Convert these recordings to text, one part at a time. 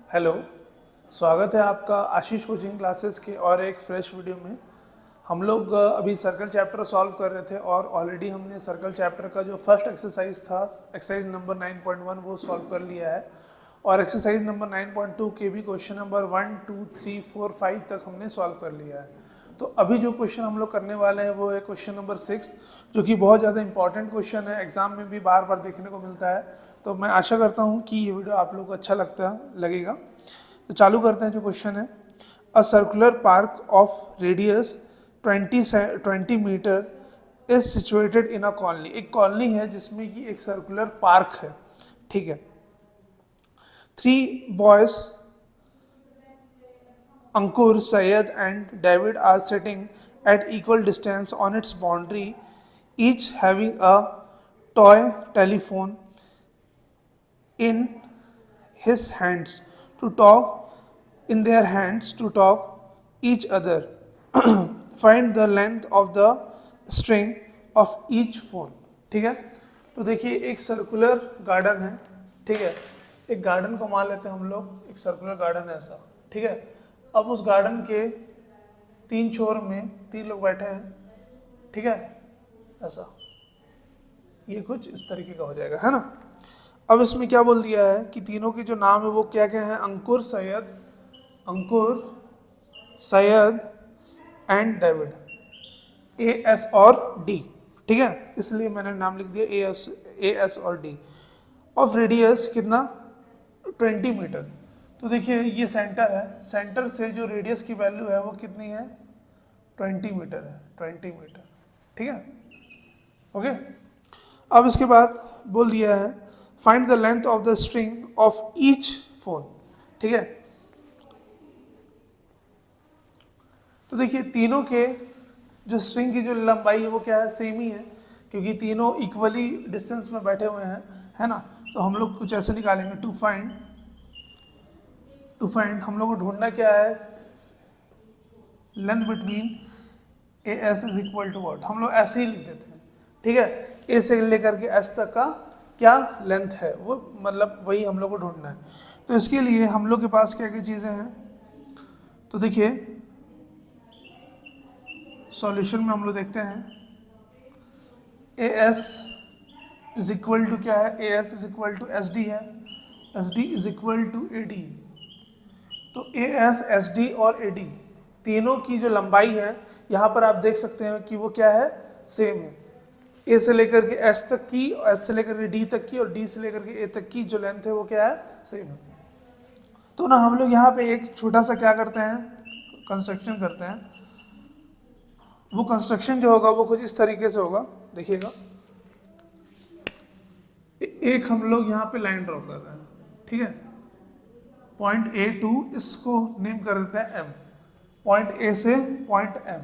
Hello, स्वागत है आपका आशीष कोचिंग क्लासेस के और एक फ्रेश वीडियो में। हम लोग अभी सर्कल चैप्टर सॉल्व कर रहे थे और ऑलरेडी हमने सर्कल चैप्टर का जो फर्स्ट एक्सरसाइज था, एक्सरसाइज नंबर 9.1 वो सॉल्व कर लिया है और एक्सरसाइज नंबर 9.2 के भी क्वेश्चन नंबर 1, 2, 3, 4, 5 तक हमने सॉल्व कर लिया है। तो अभी जो क्वेश्चन हम लोग करने वाले हैं वो है क्वेश्चन नंबर 6, जो कि बहुत ज़्यादा इंपॉर्टेंट क्वेश्चन है, एग्जाम में भी बार बार देखने को मिलता है। तो मैं आशा करता हूँ कि ये वीडियो आप लोग को अच्छा लगेगा। तो चालू करते हैं। जो क्वेश्चन है, a circular park of radius 20 metre is situated in a colony. एक कॉलोनी है जिसमें कि एक सर्कुलर पार्क है, ठीक है। 3 boys Ankur, Syed and David are sitting at equal distance on its boundary, each having a toy telephone in his hands to talk in their hands to talk each other. Find the length of the string of each phone. ठीक है। तो देखिए एक circular garden है, ठीक है। एक garden को मान लेते हैं हम लोग, एक सर्कुलर गार्डन है ऐसा, ठीक है। अब उस गार्डन के 3 छोर में 3 लोग बैठे हैं, ठीक है, ऐसा। ये कुछ इस तरीके का हो जाएगा, है ना। अब इसमें क्या बोल दिया है कि तीनों के जो नाम है वो क्या क्या हैं, Ankur, Syed and David, A S और डी, ठीक है। इसलिए मैंने नाम लिख दिया ए एस और डी। ऑफ रेडियस कितना, 20 मीटर। तो देखिए ये सेंटर है, सेंटर से जो रेडियस की वैल्यू है वो कितनी है, 20 मीटर है, 20 मीटर, ठीक है, ओके। अब इसके बाद बोल दिया है find the length of the string of each phone, ठीक है। तो देखिए तीनों के जो स्ट्रिंग की जो लंबाई है वो क्या है, सेम ही है, क्योंकि तीनों इक्वली डिस्टेंस में बैठे हुए हैं, है ना। तो हम लोग कुछ ऐसे निकालेंगे, टू फाइंड हम लोग को ढूंढना क्या है, length between A S is equal to what, हम लोग ऐसे ही लिख देते हैं, ठीक है। ए से लेकर के एस तक का क्या लेंथ है वो, मतलब वही हम लोग को ढूंढना है। तो इसके लिए हम लोग के पास क्या क्या चीज़ें हैं, तो देखिए सॉल्यूशन में हम लोग देखते हैं A S is equal to क्या है, A S is equal to S D है, S D is equal to A D. तो ए एस, एस डी और ए डी तीनों की जो लंबाई है यहाँ पर आप देख सकते हैं कि वो क्या है, सेम है। ए से लेकर के एस तक की, एस से लेकर के डी तक की और डी से लेकर के ए तक की जो लेंथ है वो क्या है, सेम है। तो ना हम लोग यहाँ पे एक छोटा सा क्या करते हैं, कंस्ट्रक्शन करते हैं। वो कंस्ट्रक्शन जो होगा वो कुछ इस तरीके से होगा, देखिएगा। एक हम लोग यहाँ पे लाइन ड्रॉ कर रहे हैं, ठीक है। पॉइंट ए टू, इसको नेम कर देते हैं एम, पॉइंट ए से पॉइंट एम,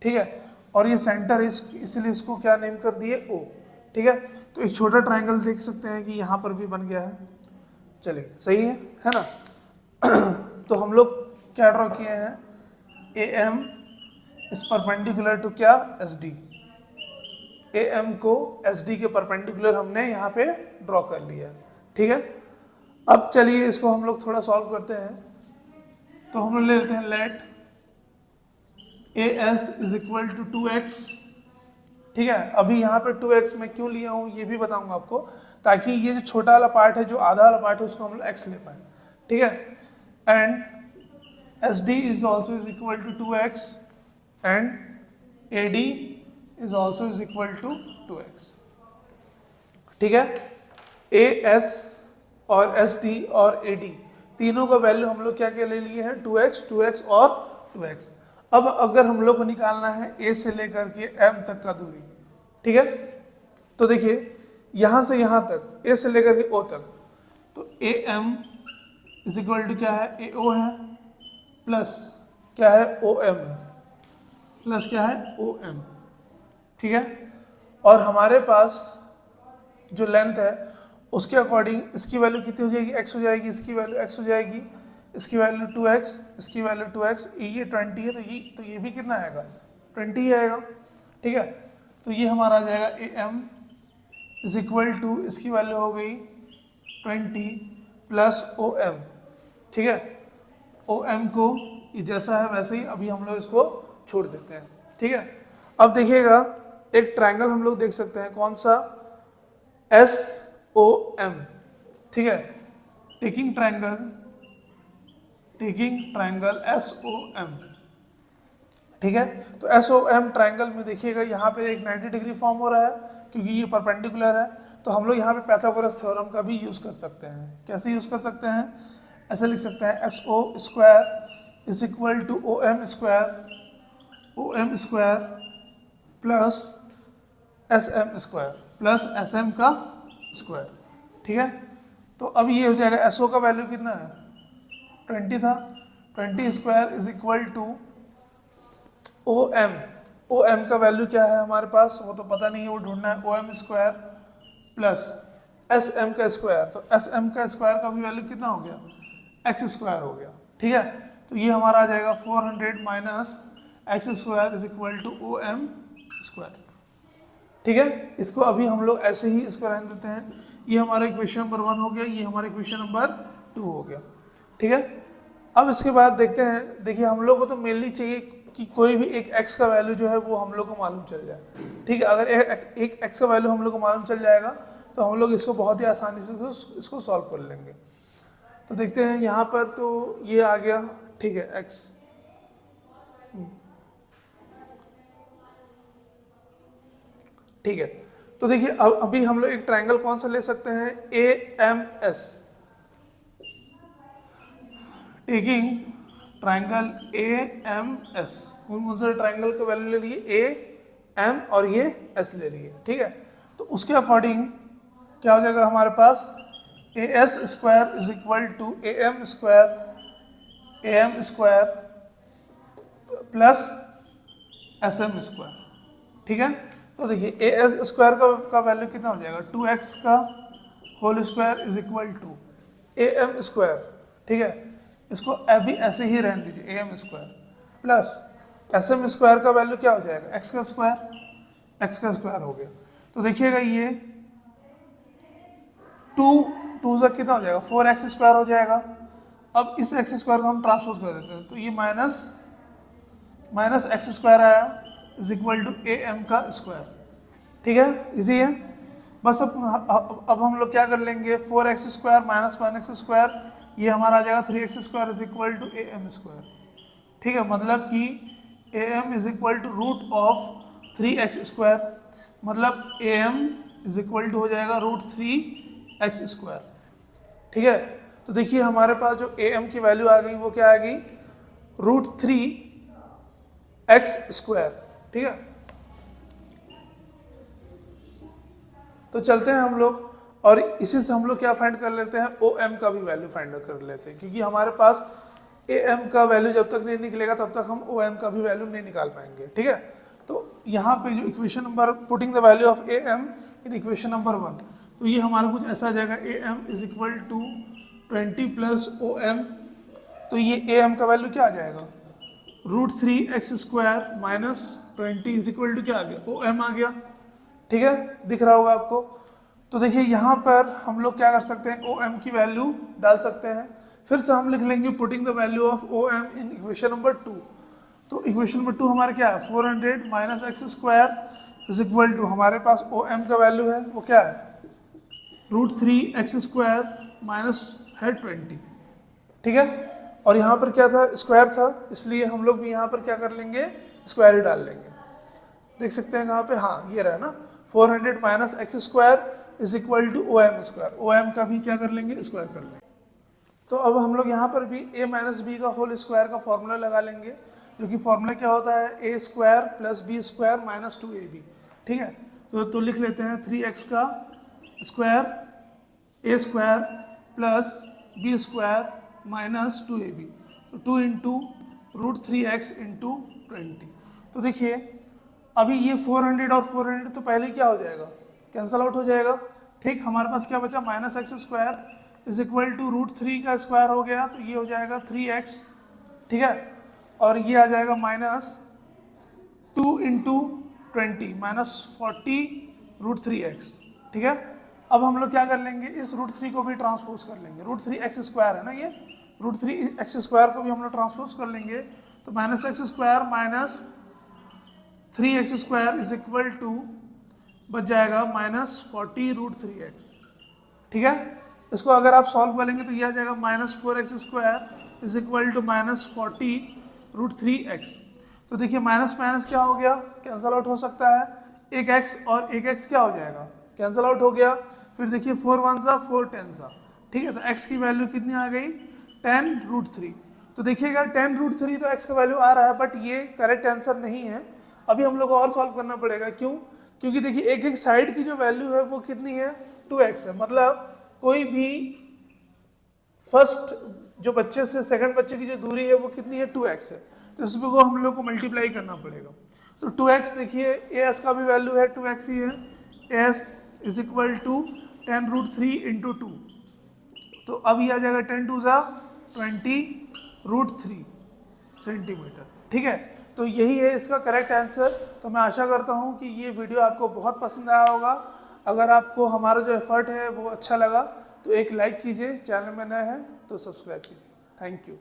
ठीक है। और ये सेंटर है, इसलिए इसको क्या नेम कर दिए, ओ, ठीक है। तो एक छोटा ट्रायंगल देख सकते हैं कि यहाँ पर भी बन गया है, चलिए सही है ना। तो हम लोग क्या ड्रॉ किए हैं, A M is perpendicular to क्या, एस डी। ए एम को एस डी के परपेंडिकुलर हमने यहाँ पे ड्रॉ कर लिया है, ठीक है। अब चलिए इसको हम लोग थोड़ा सॉल्व करते हैं। तो हम लोग ले लेते हैं let A S is equal to 2x, ठीक है। अभी यहाँ पे 2x मैं क्यों लिया हूँ ये भी बताऊंगा आपको, ताकि ये जो छोटा वाला पार्ट है, जो आधा वाला पार्ट है, उसको हम लोग x ले पाए, ठीक है। And S D is also is equal to 2x and A D is also is equal to 2x, ठीक है। ए एस और एस डी और ए डी तीनों का वैल्यू हम लोग क्या क्या ले लिए हैं, 2x और 2x। अब अगर हम लोग को निकालना है ए से लेकर के एम तक का दूरी, ठीक है। तो देखिए यहां से यहां तक, ए से लेकर के ओ तक, तो A M is equal to क्या है, ए ओ है, प्लस क्या है, ओ एम है, प्लस क्या है, ओ एम, ठीक है। और हमारे पास जो लेंथ है उसके अकॉर्डिंग इसकी वैल्यू कितनी हो जाएगी, x हो जाएगी, इसकी वैल्यू x हो जाएगी, इसकी वैल्यू 2x, इसकी वैल्यू 2x, ये 20 है, तो ये भी कितना आएगा, 20 ही आएगा, ठीक है। तो ये हमारा आ जाएगा A M is equal to, इसकी वैल्यू हो गई 20 प्लस ओ एम, ठीक है, ओ एम को ये जैसा है वैसे ही अभी हम लोग इसको छोड़ देते हैं। ठीक है, अब देखिएगा एक ट्रायंगल हम लोग देख सकते हैं, कौन सा, एस ओ एम। ठीक है, taking triangle S O M. ठीक है, तो एस ओ एम ट्रायंगल में देखिएगा यहाँ पे एक 90 डिग्री फॉर्म हो रहा है क्योंकि ये परपेंडिकुलर है, तो हम लोग यहाँ पे पाइथागोरस थ्योरम का भी यूज कर सकते हैं। कैसे यूज कर सकते हैं, ऐसे लिख सकते हैं, S O square is equal to O M square plus S M square plus S M का स्क्वायर। ठीक है, तो अब ये हो जाएगा, एस ओ का वैल्यू कितना है, 20 था, 20 square is equal to O M का वैल्यू क्या है हमारे पास, वो तो पता नहीं है, वो ढूंढना है, O M square plus S M का स्क्वायर। तो एस एम का स्क्वायर का भी वैल्यू कितना हो गया, एक्स स्क्वायर हो गया। ठीक है, तो ये हमारा आ जाएगा 400 minus x square is equal to O M square. ठीक है, इसको अभी हम लोग ऐसे ही इसको रहने देते हैं। ये हमारा इक्वेशन नंबर 1 हो गया, ये हमारा इक्वेशन नंबर 2 हो गया। ठीक है, अब इसके बाद देखते हैं, देखिए हम लोग को तो मेनली चाहिए कि कोई भी एक x का वैल्यू जो है वो हम लोग को मालूम चल जाए। ठीक है, अगर एक x का वैल्यू हम लोग को मालूम चल जाएगा तो हम लोग इसको बहुत ही आसानी से इसको सॉल्व कर लेंगे। तो देखते हैं यहाँ पर, तो ये आ गया, ठीक है, x। ठीक है, तो देखिए अभी हम लोग एक ट्रायंगल कौन सा ले सकते हैं, A M S. Taking triangle A M S, कौन सा ट्रायंगल का वैल्यू ले लिए, ए एम और ये एस ले लिए। ठीक है, तो उसके अकॉर्डिंग क्या हो जाएगा हमारे पास, A S square is equal to A M square plus S M square. ठीक है, तो देखिए ए एस स्क्वायर का वैल्यू कितना हो जाएगा, 2x का whole square is equal to A M square. ठीक है, इसको अभी ऐसे ही रहने दीजिए, A M square plus S M square का वैल्यू क्या हो जाएगा, एक्स का स्क्वायर हो गया। तो देखिएगा ये 2 से कितना हो जाएगा, 4x स्क्वायर हो जाएगा। अब इस एक्स स्क्वायर को हम ट्रांसपोज कर देते हैं, तो ये माइनस एक्स स्क्वायर आया is equal to A M का स्क्वायर। ठीक है, इजी है। बस अब हम लोग क्या कर लेंगे, 4x square minus 1x square, ये हमारा आ जाएगा 3x square is equal to A M square. ठीक है, मतलब कि A M is equal to root of 3x square, मतलब A M is equal to हो जाएगा √3x स्क्वायर। ठीक है, तो देखिए हमारे पास जो ए एम की वैल्यू आ गई वो क्या आ गई, √3x स्क्वायर। ठीक है, तो चलते हैं हम लोग और इसी से हम लोग क्या फाइंड कर लेते हैं, ओ एम का भी वैल्यू फाइंड कर लेते हैं, क्योंकि हमारे पास ए एम का वैल्यू जब तक नहीं निकलेगा तब तक हम ओ एम का भी वैल्यू नहीं निकाल पाएंगे। ठीक है, तो यहाँ पे जो equation number, putting the value of A M in equation number 1, तो ये हमारा कुछ ऐसा आ जाएगा, A M is equal to 20 plus O M. तो ये ए एम का वैल्यू क्या आ जाएगा, √3x square minus 20 is equal to क्या आ गया, ओ एम आ गया। ठीक है, दिख रहा होगा आपको। तो देखिए यहाँ पर हम लोग क्या कर सकते हैं, ओ एम की वैल्यू डाल सकते हैं। फिर से हम लिख लेंगे putting the value of O M in equation number 2। तो इक्वेशन नंबर 2 हमारे क्या है, 400 minus x square is equal to, हमारे पास ओ एम का वैल्यू है वो क्या है, √3x स्क्वायर माइनस है 20। ठीक है, और यहाँ पर क्या था, स्क्वायर था, इसलिए हम लोग भी यहाँ पर क्या कर लेंगे, स्क्वायर ही डाल लेंगे। देख सकते हैं कहाँ पे, हाँ ये रहा ना, 400 minus x square is equal to O M square, O M का भी क्या कर लेंगे, स्क्वायर कर लेंगे। तो अब हम लोग यहाँ पर भी a माइनस बी का होल स्क्वायर का फॉर्मूला लगा लेंगे, जो कि फॉर्मूला क्या होता है, a square plus B square minus 2ab। ठीक है, तो लिख लेते हैं 3x का स्क्वायर a square plus B square minus 2ab, तो 2 इंटू √3x इंटू 20। तो देखिए अभी ये 400 और 400 तो पहले ही क्या हो जाएगा, कैंसल आउट हो जाएगा। ठीक, हमारे पास क्या बचा, minus x square is equal to √3 का स्क्वायर हो गया, तो ये हो जाएगा 3x। ठीक है, और ये आ जाएगा माइनस 2 इंटू 20 माइनस 40 √3x। ठीक है, अब हम लोग क्या कर लेंगे, इस √3 को भी ट्रांसपोज कर लेंगे, √3x स्क्वायर है ना ये, √3x² को भी हम लोग ट्रांसपोज कर लेंगे, तो -x² minus 3x² is equal to बच जाएगा -40√3x। ठीक है, इसको अगर आप सॉल्व करेंगे तो ये आ जाएगा -4x² is equal to -40√3x। तो देखिए माइनस माइनस क्या हो गया, कैंसल आउट हो सकता है, एक x और एक x क्या हो जाएगा, कैंसल आउट हो गया। फिर देखिए 4 1 सा 4 10 सा, ठीक है, तो x की वैल्यू कितनी आ गई 10√3। तो देखिएगा 10√3 तो x का वैल्यू आ रहा है, बट ये करेक्ट आंसर नहीं है। अभी हम लोग को और सॉल्व करना पड़ेगा, क्यों, क्योंकि देखिए एक एक साइड की जो वैल्यू है वो कितनी है 2x है, मतलब कोई भी फर्स्ट जो बच्चे से सेकंड बच्चे की जो दूरी है वो कितनी है 2x है, तो इसको हम लोग को मल्टीप्लाई करना पड़ेगा। तो 2x देखिए as का भी वैल्यू है 2x ही है, as is equal to 10√3 into 2, तो अब ये आ जाएगा 10 2 सा 20√3 सेंटीमीटर। ठीक है, तो यही है इसका करेक्ट आंसर। तो मैं आशा करता हूँ कि ये वीडियो आपको बहुत पसंद आया होगा। अगर आपको हमारा जो एफर्ट है वो अच्छा लगा तो एक लाइक कीजिए, चैनल में नए हैं तो सब्सक्राइब कीजिए। Thank you.